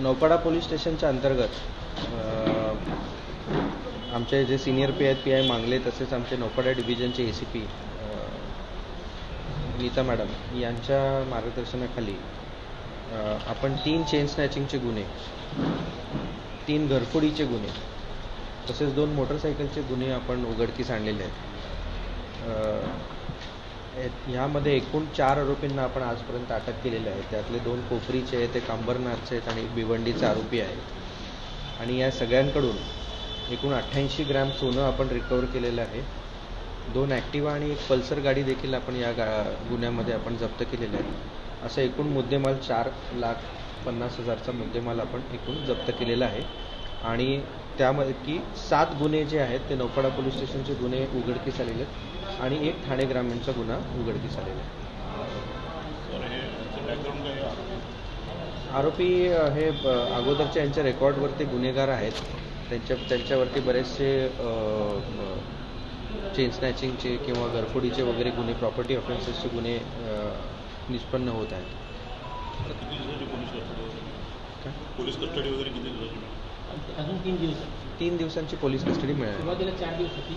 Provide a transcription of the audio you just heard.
Naupada police स्टेशनच्या अंतर्गत आमचे जे सिनियर पी.आय. मांगले तसेच आमचे नौपाडा डिव्हिजनचे ACP नीता मॅडम यांच्या मार्गदर्शनाखाली आपण 3 चेन स्नॅचिंगचे गुन्हे, 3 घरफोडीचे गुन्हे तसेच 2 मोटरसायकलचे गुन्हे आपण उघडकीस आणलेले आहेत. ह्यामध्ये एकूण 4 आरोपींना आपण आजपर्यंत अटक केलेले आहे. त्यातले 2 कोपरीचे आहेत, एक अंबरनाथचे आहेत आणि एक भिवंडीचा आरोपी आहे. आणि या सगळ्यांकडून एकूण 88 ग्रॅम सोनं आपण रिकवर केलेलं आहे. 2 ॲक्टिवा आणि एक पल्सर गाडी देखील आपण या गुन्ह्यामध्ये आपण जप्त केलेलं आहे. असं एकूण मुद्देमाल 4,50,000चा मुद्देमाल आपण एकूण जप्त केलेला आहे. आणि त्यामध्ये 7 गुन्हे जे आहेत ते नौपाडा पोलीस स्टेशनचे गुन्हे उघडकीस आलेले आहेत आणि 1 ठाणे ग्रामीणचा गुन्हा उघडकीस आलेला आहे. आरोपी हे अगोदरच्या यांच्या रेकॉर्डवरती गुन्हेगार आहेत. त्यांच्यावरती बरेचसे चेन स्नॅचिंगचे किंवा घरफोडीचे वगैरे गुन्हे, प्रॉपर्टी ऑफेन्सेसचे गुन्हे निष्पन्न होत आहेत. पोलीस कस्टडी वगैरे किती दिवसाची? अजून 3 दिवस. 3 दिवसांची पोलीस कस्टडी मिळाली. सुरुवातीला 4 दिवस होती.